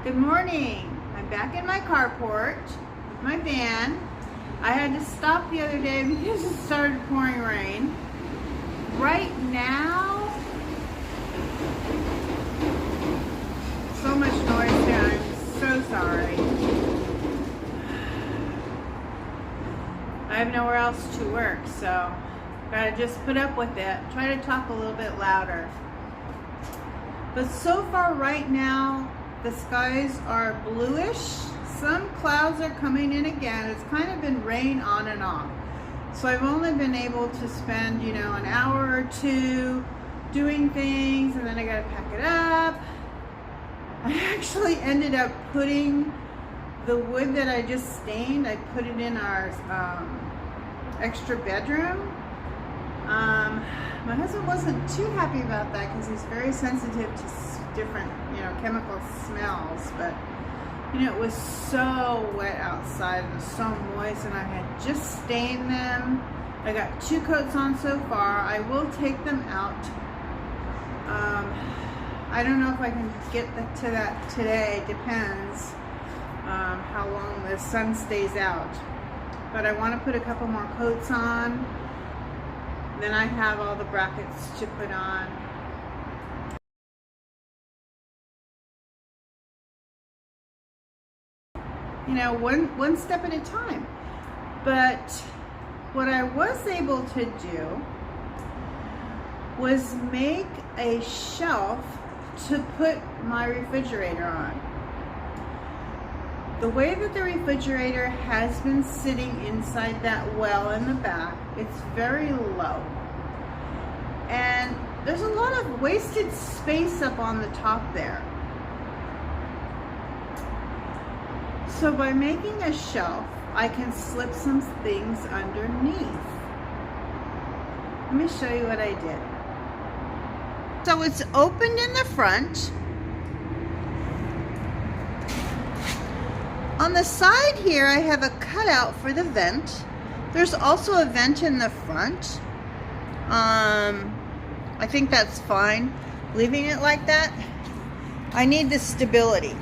Good morning. I'm back in my carport with my van. I had to stop the other day because it started pouring rain. Right now, so much noise there. I'm so sorry. I have nowhere else to work, so gotta just put up with it. Try to talk a little bit louder. But so far right now, the skies are bluish. Some clouds are coming in again. It's kind of been rain on and off. So I've only been able to spend, an hour or two doing things, and then I gotta pack it up. I actually ended up putting the wood that I just stained, I put it in our extra bedroom. My husband wasn't too happy about that because he's very sensitive to different, chemical smells, but it was so wet outside and so moist, and I had just stained them. I got 2 coats on so far. I will take them out. I don't know if I can get to that today. Depends how long the sun stays out. But I want to put a couple more coats on. Then I have all the brackets to put on. One step at a time. But what I was able to do was make a shelf to put my refrigerator on. The way that the refrigerator has been sitting inside that well in the back, it's very low. And there's a lot of wasted space up on the top there. So by making a shelf, I can slip some things underneath. Let me show you what I did. So it's opened in the front. On the side here, I have a cutout for the vent. There's also a vent in the front. I think that's fine. Leaving it like that. I need the stability.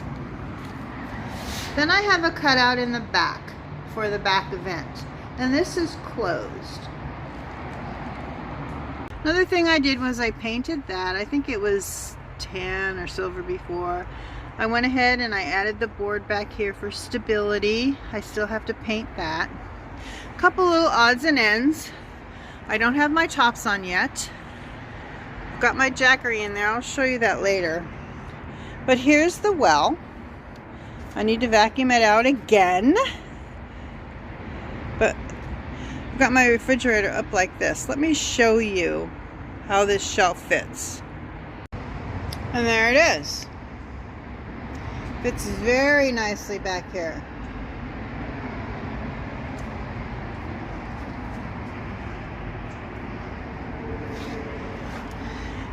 Then I have a cutout in the back for the back vent. And this is closed. Another thing I did was I painted that. I think it was tan or silver before. I went ahead and I added the board back here for stability. I still have to paint that. A couple little odds and ends. I don't have my tops on yet. Got my jackery in there. I'll show you that later. But here's the well. I need to vacuum it out again. But I've got my refrigerator up like this. Let me show you how this shelf fits. And there it is. Fits very nicely back here.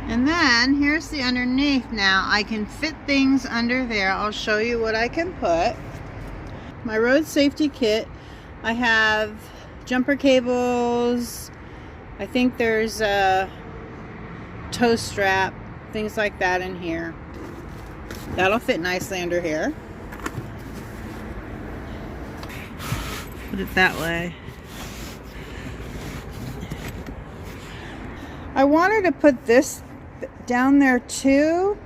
And then here's the underneath now. I can fit things under there. I'll show you what I can put. My road safety kit. I have jumper cables. I think there's a tow strap, things like that in here. That'll fit nicely under here. Put it that way. I wanted to put this down there too.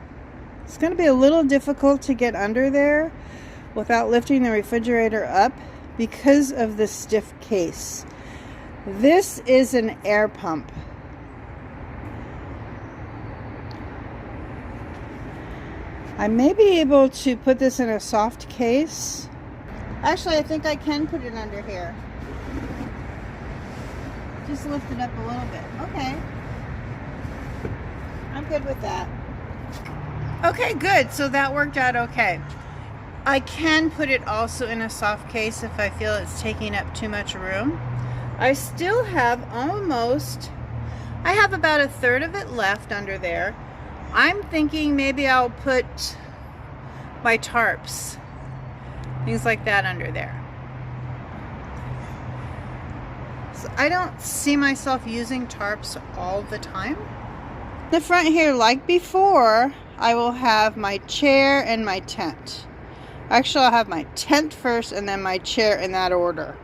It's going to be a little difficult to get under there without lifting the refrigerator up because of the stiff case. This is an air pump. I may be able to put this in a soft case. Actually, I think I can put it under here. Just lift it up a little bit. Okay. I'm good with that. Okay, good. So that worked out okay. I can put it also in a soft case if I feel it's taking up too much room. I still have I have about a third of it left under there. I'm thinking maybe I'll put my tarps, things like that under there. So I don't see myself using tarps all the time. The front here, like before, I will have my chair and my tent. Actually, I'll have my tent first and then my chair in that order.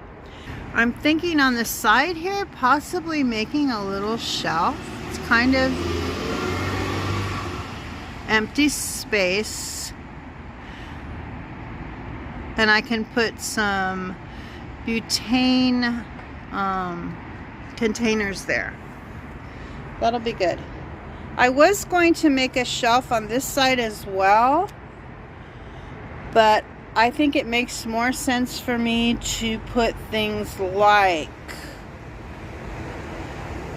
I'm thinking on the side here, possibly making a little shelf. It's kind of empty space. And I can put some butane containers there. That'll be good. I was going to make a shelf on this side as well, but I think it makes more sense for me to put things like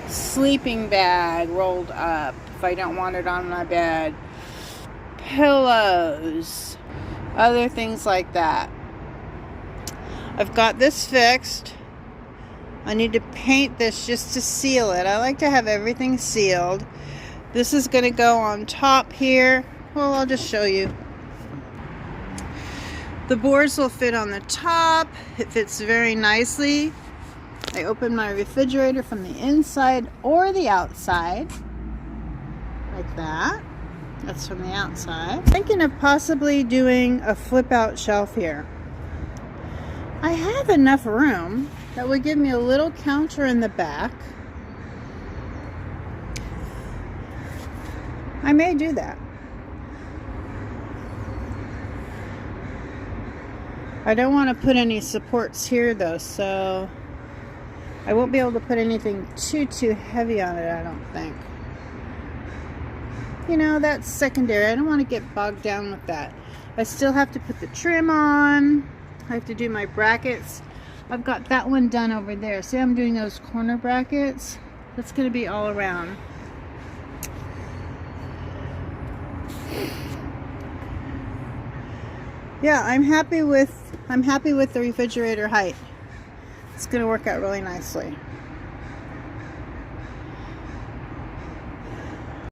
sleeping bag rolled up if I don't want it on my bed, pillows, other things like that. I've got this fixed. I need to paint this just to seal it. I like to have everything sealed. This is going to go on top here. Well, I'll just show you. The boards will fit on the top. It fits very nicely. I open my refrigerator from the inside or the outside. Like that. That's from the outside. Thinking of possibly doing a flip out shelf here. I have enough room that would give me a little counter in the back. I may do that. I don't want to put any supports here though, so I won't be able to put anything too heavy on it, I don't think. You know, that's secondary. I don't want to get bogged down with that. I still have to put the trim on. I have to do my brackets. I've got that one done over there. See, I'm doing those corner brackets. That's going to be all around. Yeah, I'm happy with the refrigerator height. It's going to work out really nicely.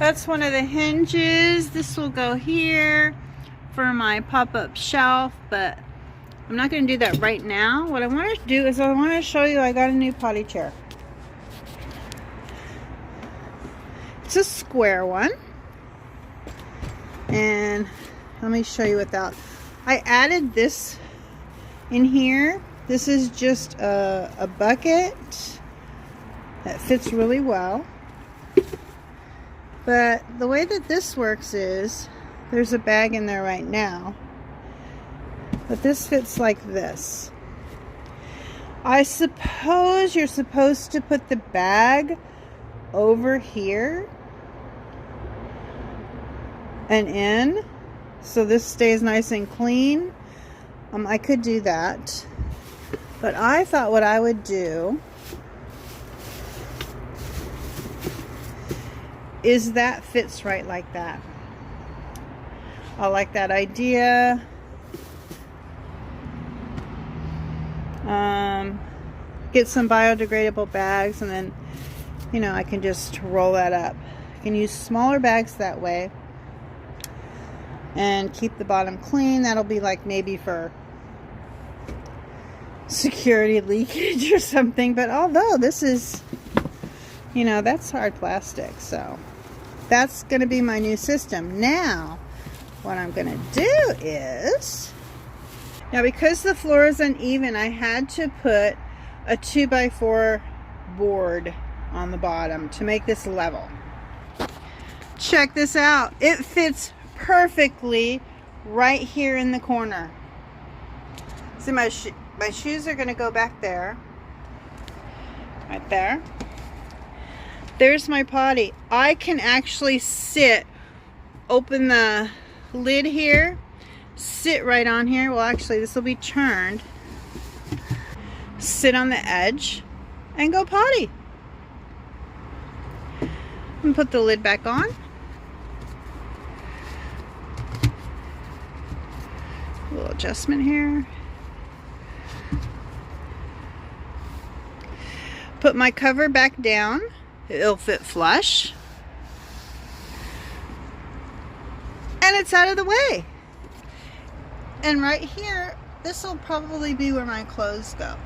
That's one of the hinges. This will go here for my pop-up shelf, but I'm not going to do that right now. What I want to do is I want to show you I got a new potty chair. It's a square one. And let me show you without. I added this in here. This is just a bucket that fits really well. But the way that this works is there's a bag in there right now. But this fits like this. I suppose you're supposed to put the bag over here and in, so this stays nice and clean. I could do that, but I thought what I would do is that fits right like that. I like that idea. Get some biodegradable bags, and then, you know, I can just roll that up. I can use smaller bags that way and keep the bottom clean. That'll be like maybe for security leakage or something. But although this is, you know, that's hard plastic, so that's going to be my new system. Now, what I'm going to do is, now because the floor is uneven, I had to put a 2x4 board on the bottom to make this level. Check this out. It fits perfectly right here in the corner. See, my shoes are going to go back there. Right there. There's my potty. I can actually sit, open the lid here, sit right on here. Well, actually, this will be turned. Sit on the edge and go potty. And put the lid back on. A little adjustment here. Put my cover back down. It'll fit flush. And it's out of the way. And right here, this will probably be where my clothes go,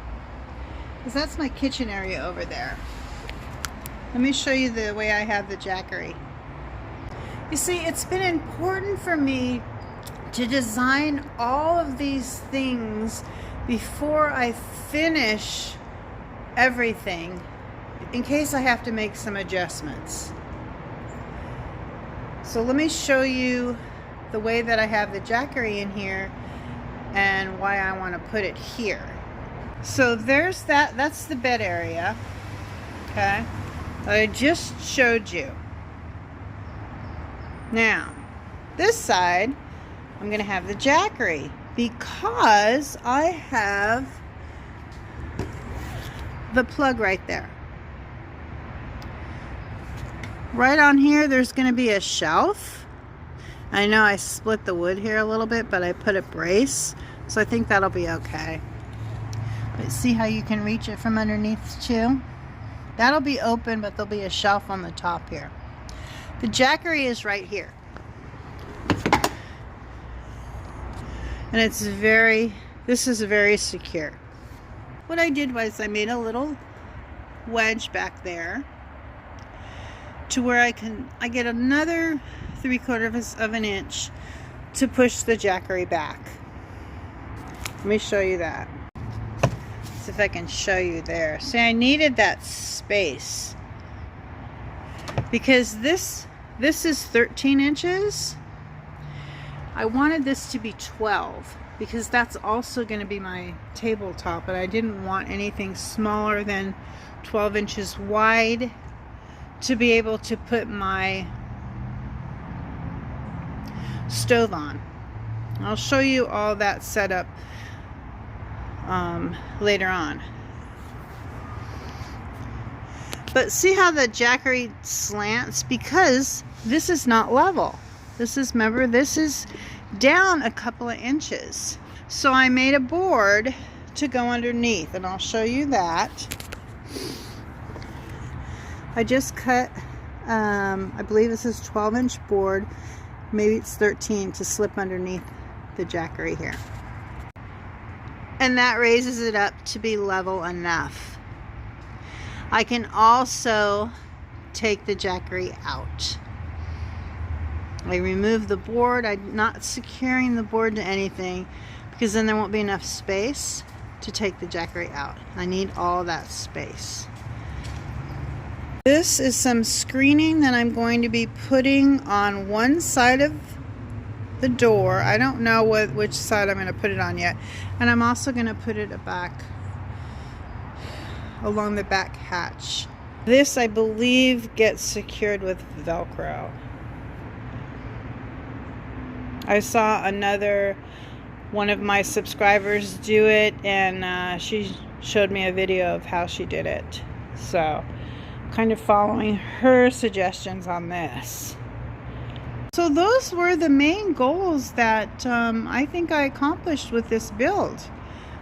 because that's my kitchen area over there. Let me show you the way I have the jackery. You see, it's been important for me to design all of these things before I finish everything, in case I have to make some adjustments. So let me show you the way that I have the Jackery in here and why I want to put it here. So there's that's the bed area, okay, I just showed you. Now this side I'm gonna have the Jackery because I have the plug right there. Right on here there's gonna be a shelf. I know I split the wood here a little bit, but I put a brace, so I think that'll be okay. But see how you can reach it from underneath too? That'll be open, but there'll be a shelf on the top here. The Jackery is right here. And it's this is very secure. What I did was I made a little wedge back there to where I get another 3/4 of an inch to push the Jackery back. Let me show you that. See if I can show you there. See, I needed that space because this is 13 inches. I wanted this to be 12 because that's also going to be my tabletop, and I didn't want anything smaller than 12 inches wide to be able to put my stove on. I'll show you all that setup later on. But see how the Jackery slants, because this is not level. This is, remember, this is down a couple of inches. So I made a board to go underneath, and I'll show you that. I just cut, I believe this is 12-inch board, maybe it's 13, to slip underneath the Jackery here. And that raises it up to be level enough. I can also take the Jackery out. I remove the board. I'm not securing the board to anything because then there won't be enough space to take the Jackery out. I need all that space. This is some screening that I'm going to be putting on one side of the door. I don't know which side I'm going to put it on yet. And I'm also going to put it back along the back hatch. This, I believe, gets secured with Velcro. I saw another one of my subscribers do it, and she showed me a video of how she did it. So kind of following her suggestions on this. So those were the main goals that I think I accomplished with this build.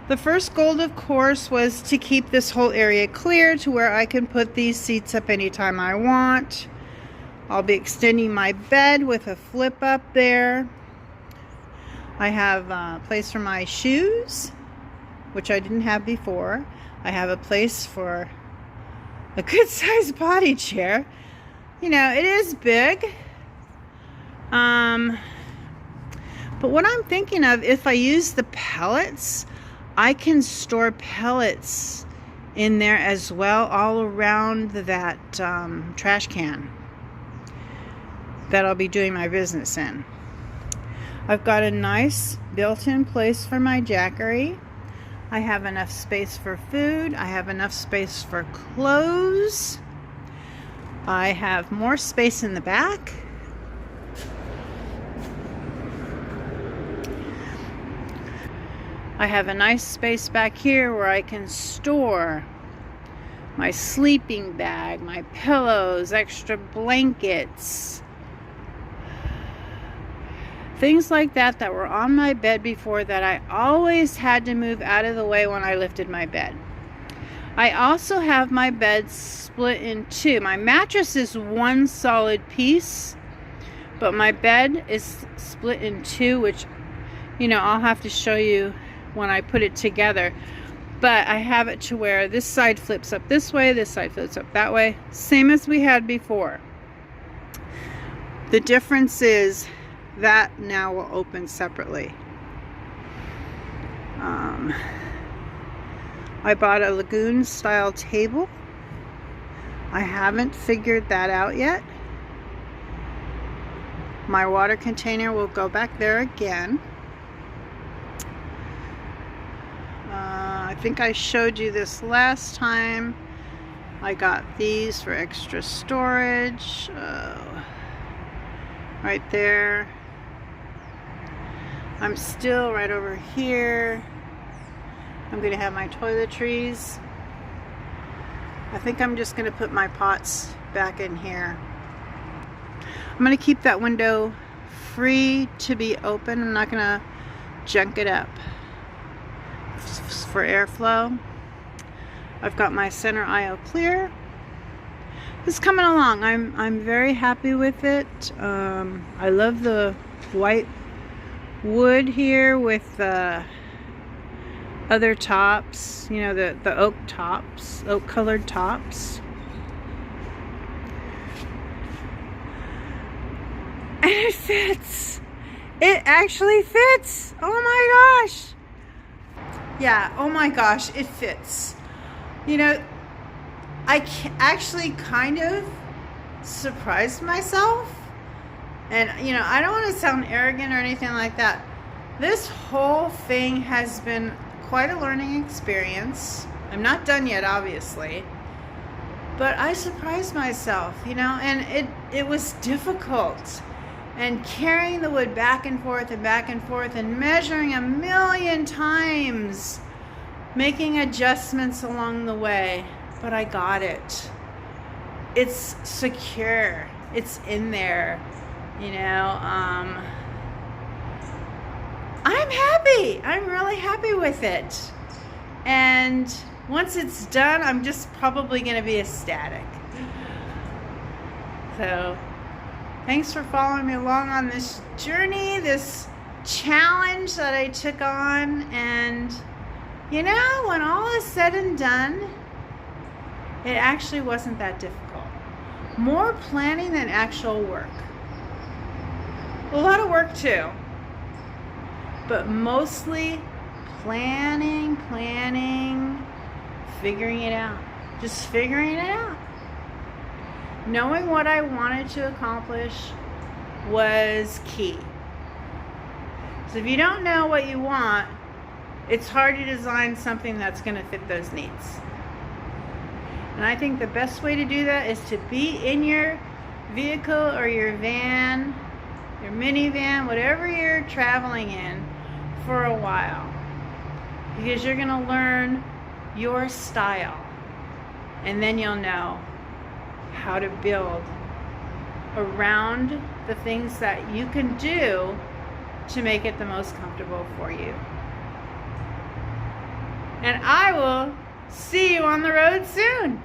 The first goal, of course, was to keep this whole area clear to where I can put these seats up anytime I want. I'll be extending my bed with a flip up there. I have a place for my shoes, which I didn't have before. I have a place for a good sized potty chair. You know, it is big. But what I'm thinking of, if I use the pellets, I can store pellets in there as well, all around that trash can that I'll be doing my business in. I've got a nice built-in place for my Jackery. I have enough space for food. I have enough space for clothes. I have more space in the back. I have a nice space back here where I can store my sleeping bag, my pillows, extra blankets, things like that that were on my bed before that I always had to move out of the way when I lifted my bed. I also have my bed split in two. My mattress is one solid piece, but my bed is split in two, which, you know, I'll have to show you when I put it together. But I have it to where this side flips up this way, this side flips up that way, same as we had before. The difference is that now will open separately. I bought a lagoon style table. I haven't figured that out yet. My water container will go back there again. I think I showed you this last time. I got these for extra storage. Right there. I'm still right over here. I'm going to have my toiletries. I think I'm just going to put my pots back in here. I'm going to keep that window free to be open. I'm not going to junk it up for airflow. I've got my center aisle clear. It's coming along. I'm very happy with it. I love the white wood here with the other tops, you know, the oak tops, oak colored tops. And it fits. It actually fits. Oh my gosh. Yeah, oh my gosh, it fits. You know, I actually kind of surprised myself. And, you know, I don't want to sound arrogant or anything like that. This whole thing has been quite a learning experience. I'm not done yet, obviously. But I surprised myself, you know, and it was difficult. And carrying the wood back and forth and measuring a million times, making adjustments along the way. But I got it. It's secure. It's in there, you know. I'm happy. I'm really happy with it. And once it's done, I'm just probably going to be ecstatic. So, thanks for following me along on this journey, this challenge that I took on. And, you know, when all is said and done, it actually wasn't that difficult. More planning than actual work. A lot of work too. But mostly planning, figuring it out. Just figuring it out. Knowing what I wanted to accomplish was key. So if you don't know what you want, it's hard to design something that's going to fit those needs. And I think the best way to do that is to be in your vehicle or your van, your minivan, whatever you're traveling in for a while. Because you're going to learn your style. And then you'll know how to build around the things that you can do to make it the most comfortable for you. And I will see you on the road soon.